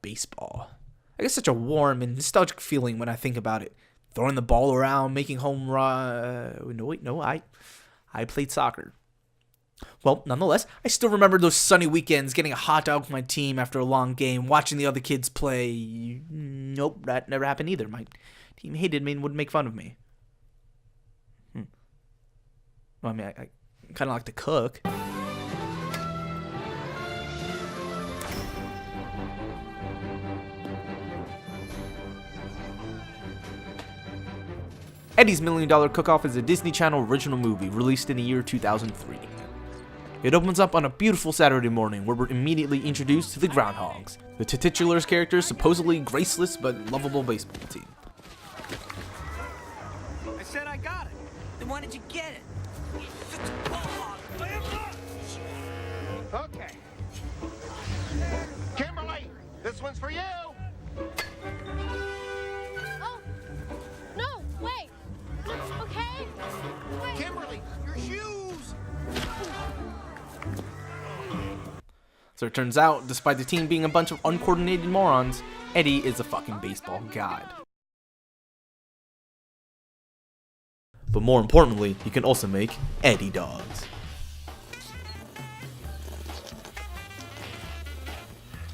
Baseball. I get such a warm and nostalgic feeling when I think about it. Throwing the ball around, making home run. No, I played soccer. Well, nonetheless, I still remember those sunny weekends, getting a hot dog with my team after a long game, watching the other kids play. Nope, that never happened either. My team hated me and would make fun of me. Well, I mean, I kind of like to cook. Eddie's $1 Million Cook-Off is a Disney Channel original movie released in the year 2003. It opens up on a beautiful Saturday morning where we're immediately introduced to the Groundhogs, the titular's characters' supposedly graceless but lovable baseball team. I said I got it. Then why did you get it? Okay. Kimberly, this one's for you. Oh, no, wait. Okay? Wait. Kimberly, your shoes. So it turns out, despite the team being a bunch of uncoordinated morons, Eddie is a fucking baseball god. But more importantly, you can also make Eddie dogs.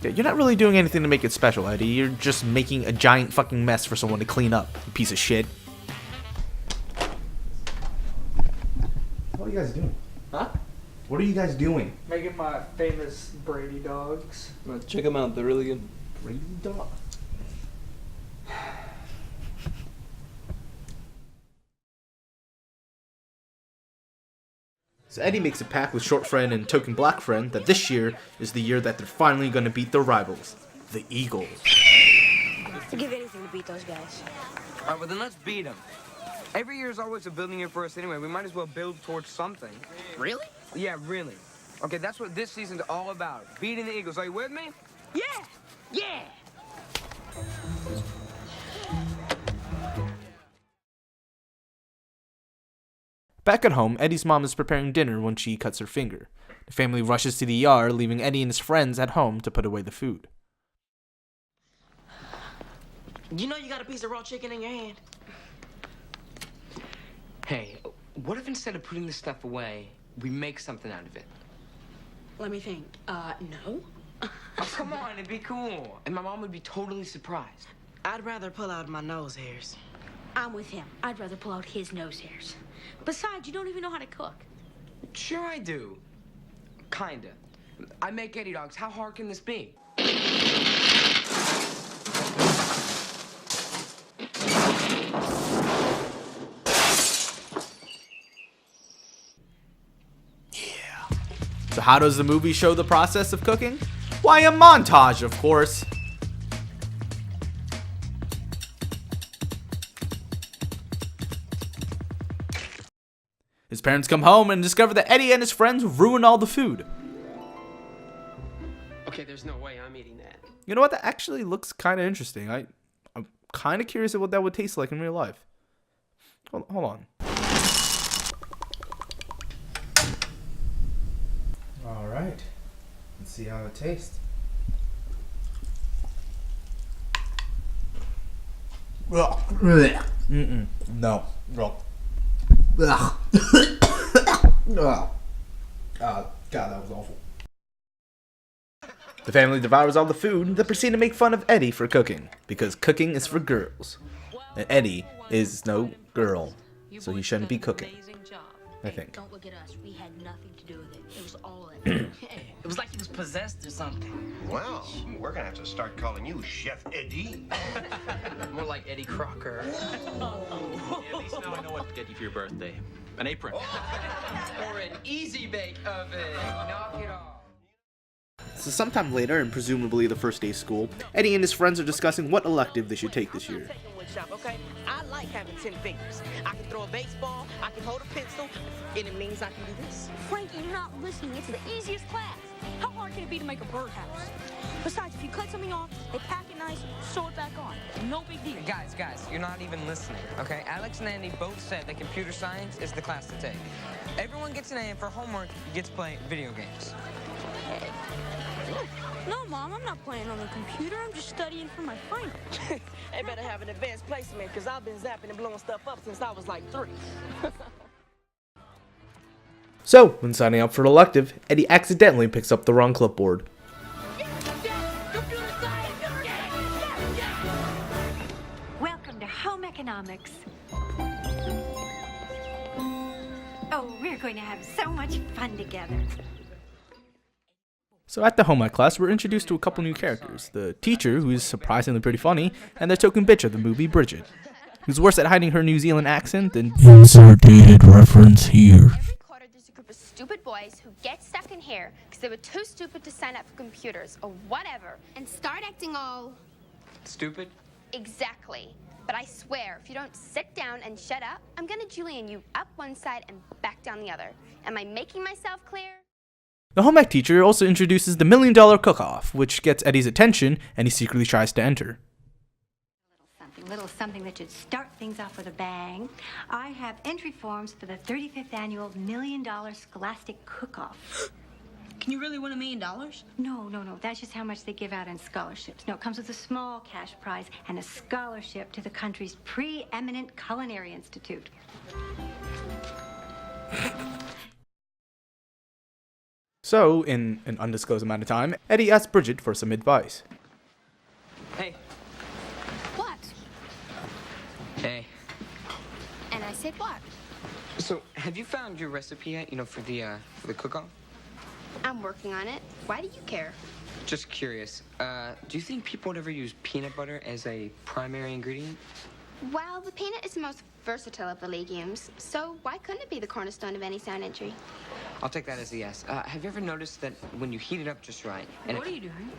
Yeah, you're not really doing anything to make it special, Eddie. You're just making a giant fucking mess for someone to clean up, you piece of shit. What are you guys doing? Huh? What are you guys doing? Making my famous Brady dogs. Check them out, they're really good. Brady dog. So Eddie makes a pact with Short Friend and Token Black Friend that this year is the year that they're finally going to beat their rivals, the Eagles. I'd give anything to beat those guys. All right, well then let's beat them. Every year is always a building year for us anyway. We might as well build towards something. Really? Yeah, really. Okay, that's what this season's all about. Beating the Eagles. Are you with me? Yeah! Yeah! Back at home, Eddie's mom is preparing dinner when she cuts her finger. The family rushes to the yard, leaving Eddie and his friends at home to put away the food. You know you got a piece of raw chicken in your hand? Hey, what if instead of putting this stuff away, we make something out of it? Let me think. No. Oh, come on, it'd be cool. And my mom would be totally surprised. I'd rather pull out my nose hairs. I'm with him. I'd rather pull out his nose hairs. Besides, you don't even know how to cook. Sure I do. Kinda. I make Eddie dogs. How hard can this be? So how does the movie show the process of cooking? Why, a montage, of course. His parents come home and discover that Eddie and his friends ruined all the food. Okay, there's no way I'm eating that. You know what? That actually looks kind of interesting. I'm kind of curious of what that would taste like in real life. Hold on. All right. Let's see how it tastes. No. God, that was awful. The family devours all the food, then proceed to make fun of Eddie for cooking, because cooking is for girls. And Eddie is no girl, so he shouldn't be cooking, I think. Don't look at us. We had nothing to do with it. It was all Eddie. It was like he was possessed or something. Well, we're gonna have to start calling you Chef Eddie. More like Eddie Crocker. At least now I know what to get you for your birthday. An apron. Or an easy bake oven. Knock it off. So sometime later, and presumably the first day of school, Eddie and his friends are discussing what elective they should take this year. Okay? I like having 10 fingers. I can throw a baseball, I can hold a pencil, and it means I can do this. Frankie, you're not listening. It's the easiest class. How hard can it be to make a birdhouse? Besides, if you cut something off, they pack it nice, sew it back on. No big deal. Guys, you're not even listening, okay? Alex and Andy both said that computer science is the class to take. Everyone gets an A, and for homework, you get to play video games. No, Mom, I'm not playing on the computer. I'm just studying for my final. They better have an advanced placement, because I've been zapping and blowing stuff up since I was like 3. So, when signing up for an elective, Eddie accidentally picks up the wrong clipboard. Welcome to Home Economics. Oh, we're going to have so much fun together. So at the home ec class, we're introduced to a couple new characters. The teacher, who is surprisingly pretty funny, and the token bitch of the movie, Bridget, who's worse at hiding her New Zealand accent than insert dated reference here. Every quarter there's a group of stupid boys who get stuck in here because they were too stupid to sign up for computers or whatever and start acting all Stupid? exactly. But I swear, if you don't sit down and shut up, I'm gonna Julian you up one side and back down the other. Am I making myself clear? The home ec teacher also introduces the $1 Million Cook-Off, which gets Eddie's attention, and he secretly tries to enter. Little something that should start things off with a bang. I have entry forms for the 35th annual $1 Million Scholastic Cook-Off. Can you really win $1 million? No. That's just how much they give out in scholarships. No, it comes with a small cash prize and a scholarship to the country's preeminent Culinary Institute. So, in an undisclosed amount of time, Eddie asks Bridget for some advice. Hey. What? Hey. And I said what? So, have you found your recipe yet? You know, for the cook-off? I'm working on it. Why do you care? Just curious. Do you think people would ever use peanut butter as a primary ingredient? Well, the peanut is the most versatile of the legumes, so why couldn't it be the cornerstone of any sound entry? I'll take that as a yes. Have you ever noticed that when you heat it up just right... and What are you doing?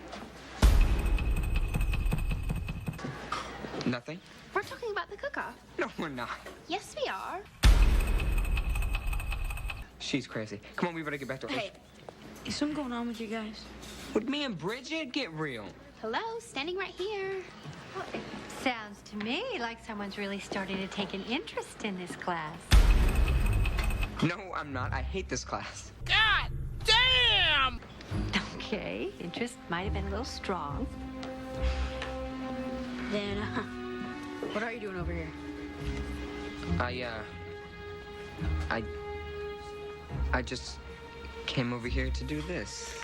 Nothing? We're talking about the cook-off. No, we're not. Yes, we are. She's crazy. Come on, we better get back to... Hey, is something going on with you guys? With me and Bridget? Get real. Hello, standing right here. Well, it sounds to me like someone's really starting to take an interest in this class. No, I'm not. I hate this class. God damn! Okay, interest might have been a little strong. Then, what are you doing over here? I just came over here to do this.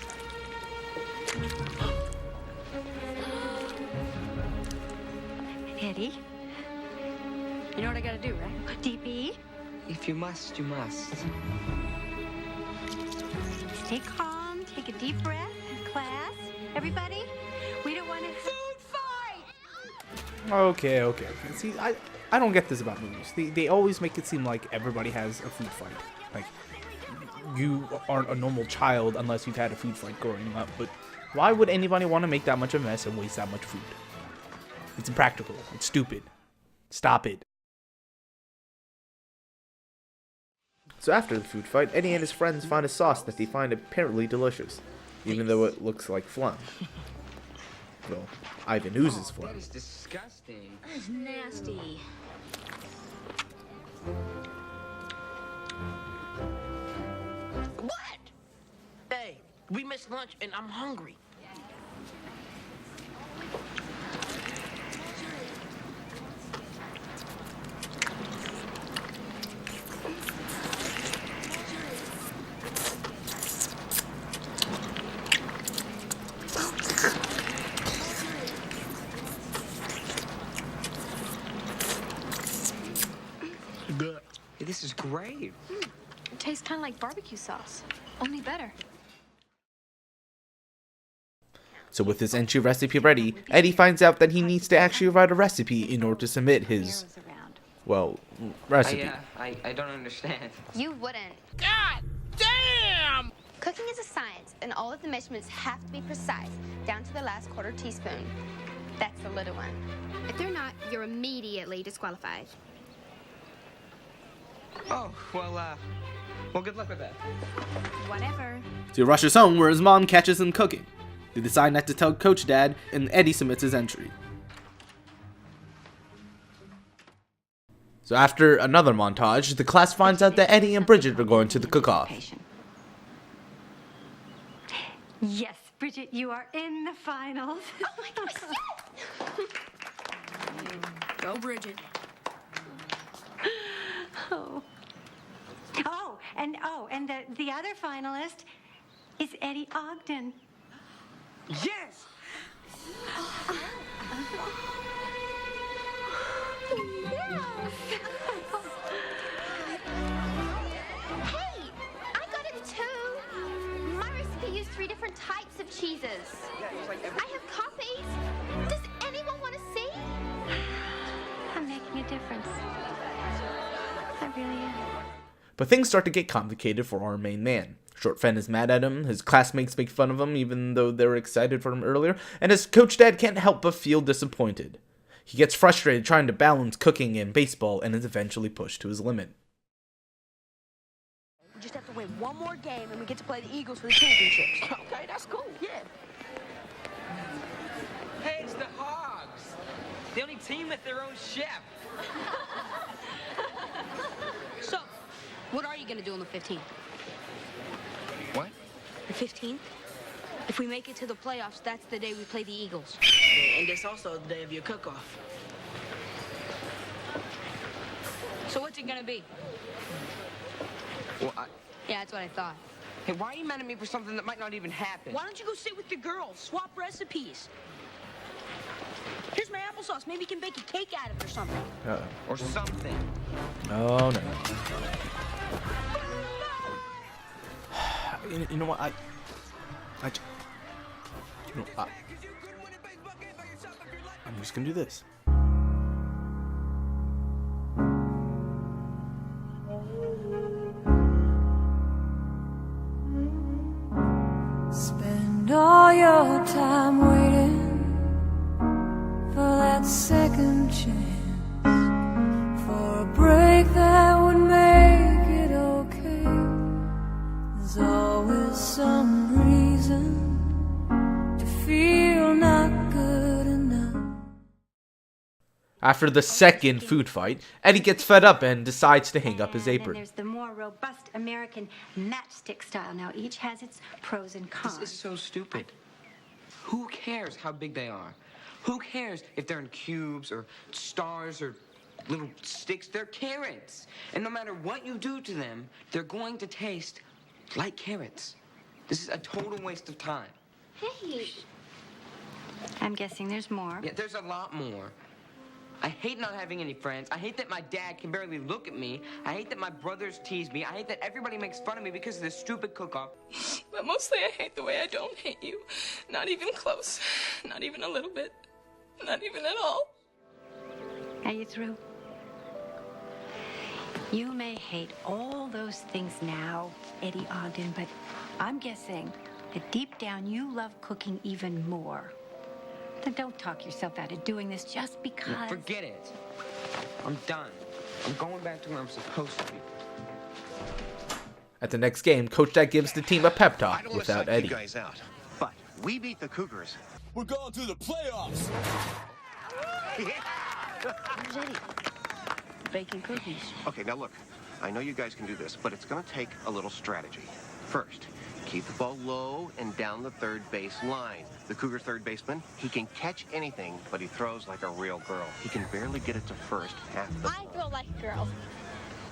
Eddie, You know what I gotta do, right? DP, If you must, you must. stay calm, take a deep breath. Class, everybody, we don't want to... Food fight! Okay. See, I don't get this about movies. They always make it seem like everybody has a food fight. Like, you aren't a normal child unless you've had a food fight growing up. But why would anybody want to make that much of a mess and waste that much food? It's impractical. It's stupid. Stop it. So after the food fight, Eddie and his friends find a sauce that they find apparently delicious, even though it looks like phlegm. Well, Ivan oozes That phlegm. is disgusting. That's nasty. What? Hey, we missed lunch and I'm hungry. Hey, this is great. It tastes kind of like barbecue sauce, only better. So with his entry recipe ready, Eddie finds out that he needs to actually write a recipe in order to submit his, Arrows around. well, recipe. I don't understand. You wouldn't. God damn! Cooking is a science, and all of the measurements have to be precise, down to the last quarter teaspoon. That's the little one. If they're not, you're immediately disqualified. Oh, well, good luck with that. Whatever. So he rushes home where his mom catches him cooking. They decide not to tell Coach Dad, and Eddie submits his entry. So after another montage, the class finds out that Eddie and Bridget are going to the cook-off. Yes, Bridget, you are in the finals. Oh my gosh, yes! Go, Bridget. Oh. And the other finalist is Eddie Ogden. Yes! Hey, I got it too. My recipe used 3 different types of cheeses. I have copies. Does anyone want to see? I'm making a difference. I really am. But things start to get complicated for our main man. Short Fen is mad at him, his classmates make fun of him even though they were excited for him earlier, and his coach dad can't help but feel disappointed. He gets frustrated trying to balance cooking and baseball and is eventually pushed to his limit. We just have to win one more game and we get to play the Eagles for the championships. Okay, that's cool. Yeah. Hey, it's the Hogs. The only team with their own chef. So, what are you going to do on the 15th? What? The 15th? If we make it to the playoffs, that's the day we play the Eagles. And that's also the day of your cook-off. So what's it going to be? Well, Yeah, that's what I thought. hey, why are you mad at me for something that might not even happen? Why don't you go sit with the girls? Swap recipes. Here's my applesauce. Maybe you can bake a cake out of it or something. Or something. Oh no. You know what? I'm just gonna do this. Spend all your time waiting for that second chance, for a break that would make it okay. There's always some reason to feel not good enough. After the second food fight, Eddie gets fed up and decides to hang up his And then apron. there's the more robust American matchstick style. Now, each has its pros and cons. This is so stupid. Who cares how big they are? Who cares if they're in cubes or stars or little sticks? They're carrots. And no matter what you do to them, they're going to taste like carrots. This is a total waste of time. Hey, I'm guessing there's more. Yeah, there's a lot more. I hate not having any friends. I hate that my dad can barely look at me. I hate that my brothers tease me. I hate that everybody makes fun of me because of this stupid cook-off. But mostly I hate the way I don't hate you. Not even close. Not even a little bit. Not even at all. Are you through? You may hate all those things now, Eddie Ogden, but I'm guessing that deep down you love cooking even more. Then don't talk yourself out of doing this just because. Forget it. I'm done. I'm going back to where I'm supposed to be. At the next game, Coach Dad gives the team a pep I talk don't want to without suck Eddie. you guys out, but we beat the Cougars. We're going to the playoffs. Where's Eddie? Baking cookies. Okay, now look, I know you guys can do this, but it's going to take a little strategy. First, keep the ball low and down the third base line. The Cougar third baseman, he can catch anything, but he throws like a real girl. He can barely get it to first half the I throw like a girl.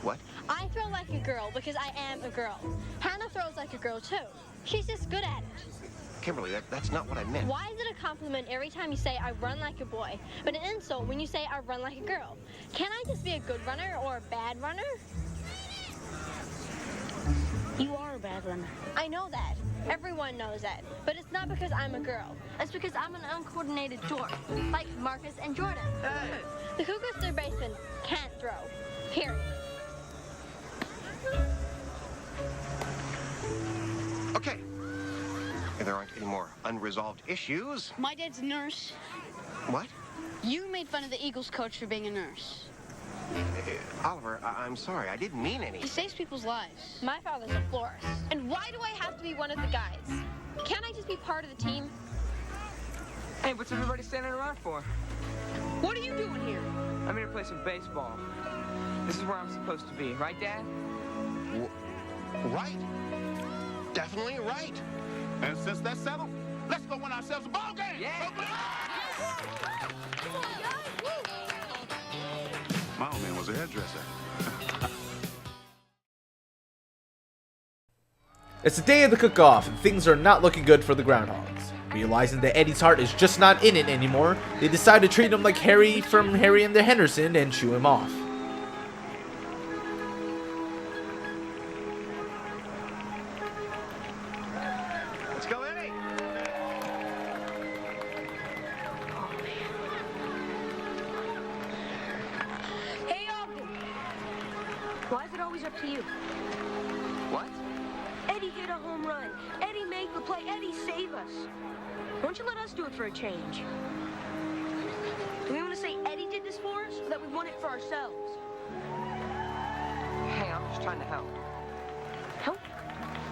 What? I throw like a girl because I am a girl. Hannah throws like a girl too. She's just good at it. Kimberly, that's not what I meant. Why is it a compliment every time you say I run like a boy, but an insult when you say I run like a girl? Can I just be a good runner or a bad runner? You are a bad runner. I know that. Everyone knows that. But it's not because I'm a girl. It's because I'm an uncoordinated dork, like Marcus and Jordan. The Cougars third baseman can't throw. Period. Okay. If there aren't any more unresolved issues. My dad's a nurse. What? You made fun of the Eagles coach for being a nurse. Oliver, I'm sorry. I didn't mean any. He saves people's lives. My father's a florist. And why do I have to be one of the guys? Can't I just be part of the team? Hey, what's everybody standing around for? What are you doing here? I'm here to play some baseball. This is where I'm supposed to be, right, Dad? Right. Definitely right. And since that's settled, Let's go win ourselves a ball game. Yeah. My old man was a hairdresser. It's the day of the cook-off, and things are not looking good for the Groundhogs. Realizing that Eddie's heart is just not in it anymore, they decide to treat him like Harry from Harry and the Henderson and shoo him off. Let's go, Eddie. Hey, Ogden. Why is it always up to you? What? Eddie hit a home run. Eddie made the play. Eddie save us. Why don't you let us do it for a change? Do we want to say Eddie did this for us, or that we want it for ourselves? Hey, I'm just trying to help. Help?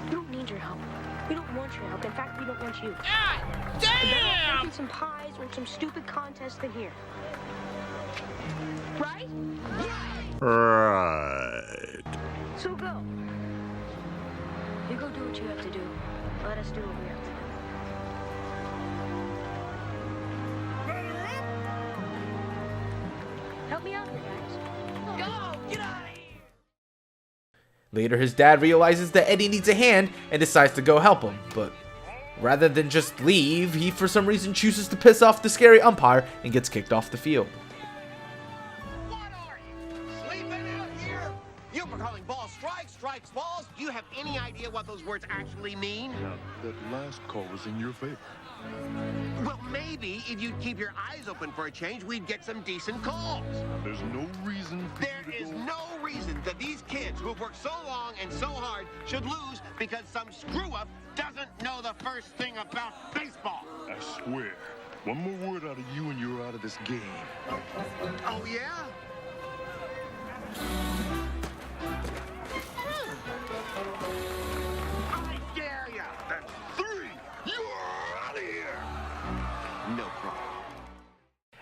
We don't need your help. We don't want your help. In fact, we don't want you. God We're better off damn! making some pies or some stupid contest than here. Right? Right. So go. You go do what you have to do. Let us do what we have to do. Help me out here, guys. Go! Get out of here! Later, his dad realizes that Eddie needs a hand and decides to go help him, but rather than just leave, he for some reason chooses to piss off the scary umpire and gets kicked off the field. What are you? Sleeping out here? You were calling balls strikes, strikes balls. Do you have any idea what those words actually mean? Now, that last call was in your favor. Well, maybe if you'd keep your eyes open for a change, we'd get some decent calls. There's no reason for There you to is go... no reason that these kids who've worked so long and so hard should lose because some screw-up doesn't know the first thing about baseball. I swear, one more word out of you and you're out of this game. Oh, yeah? I dare ya! That's 3. You're out of here. No problem.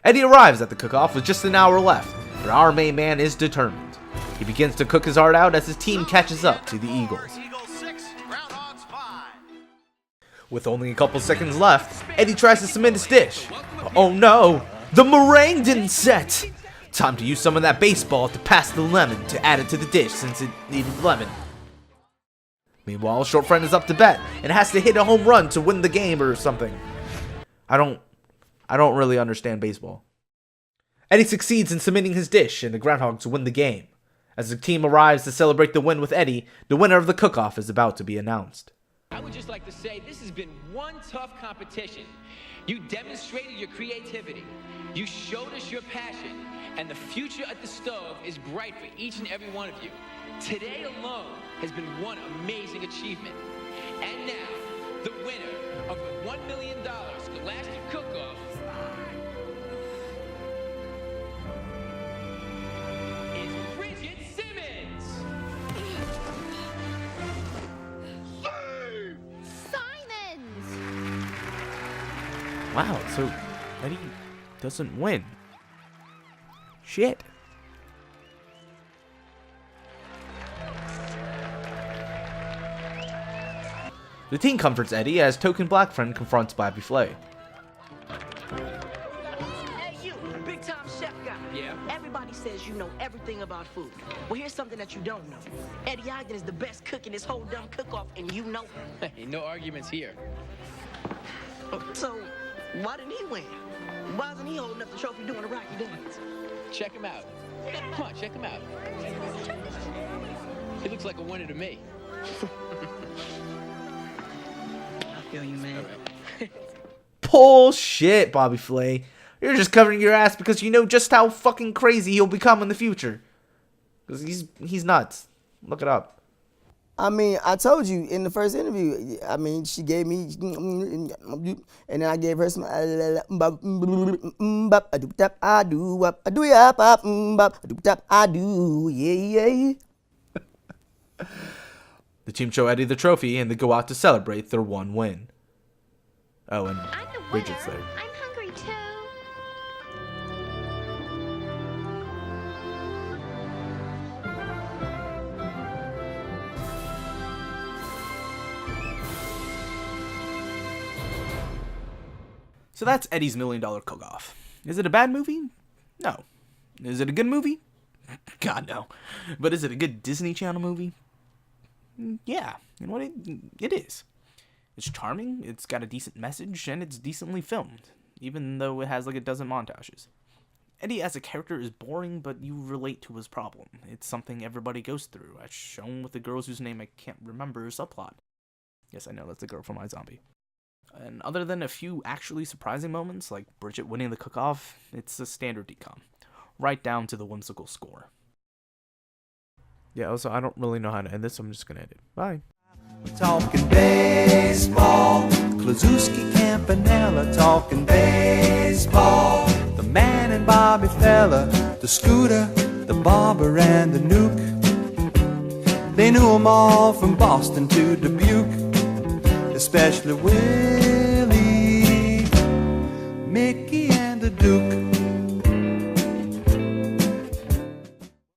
Eddie arrives at the cook-off with just an hour left, but our main man is determined. He begins to cook his heart out as his team catches up to the Eagles. Eagles 6, Groundhogs 5. With only a couple seconds left, Eddie tries to submit his dish. Oh no! The meringue didn't set! Time to use some of that baseball to pass the lemon to add it to the dish since it needed lemon. Meanwhile, Short Friend is up to bat and has to hit a home run to win the game or something. I don't really understand baseball. Eddie succeeds in submitting his dish and the Groundhogs win the game. As the team arrives to celebrate the win with Eddie, the winner of the cook-off is about to be announced. I would just like to say this has been one tough competition. You demonstrated your creativity. You showed us your passion. And the future at the stove is bright for each and every one of you. Today alone has been one amazing achievement. And now, the winner of the $1 million Scholastic Cook-Off is Bridget Simmons! Simons! Wow, so Eddie doesn't win. Shit. The team comforts Eddie as token black friend confronts Bobby Flay. Hey, you, big time chef guy. Yeah? Everybody says you know everything about food. Well, here's something that you don't know. Eddie Ogden is the best cook in this whole dumb cook-off, and you know it. Hey, no arguments here. So, why didn't he win? Why isn't he holding up the trophy doing the Rocky Dance? Check him out. Come on, check him out. He looks like a winner to me. I feel you, man. Bullshit, Bobby Flay. You're just covering your ass because you know just how fucking crazy he'll become in the future. Because he's nuts. Look it up. I mean, I told you in the first interview, I mean, she gave me, and then I gave her some, I do, yeah. The team show Eddie the trophy and they go out to celebrate their one win. Oh, and Bridget's there. I'm hungry too. So that's Eddie's $1 Million Cook-Off. Is it a bad movie? No. Is it a good movie? God, no. But is it a good Disney Channel movie? Yeah. You know what? It is. It's charming, it's got a decent message, and it's decently filmed, even though it has like a dozen montages. Eddie as a character is boring, but you relate to his problem. It's something everybody goes through, as shown with the girls whose name I can't remember subplot. Yes, I know, that's the girl from iZombie. And other than a few actually surprising moments, like Bridget winning the cook-off, it's a standard decom. Right down to the whimsical score. Yeah, also, I don't really know how to end this, so I'm just gonna end it. Bye. We're talking baseball, Klazuski, Campanella, talking baseball. The man and Bobby Fella, the Scooter, the Barber and the Nuke. They knew 'em all from Boston to Dubuque, especially Willie, Mickey and the Duke.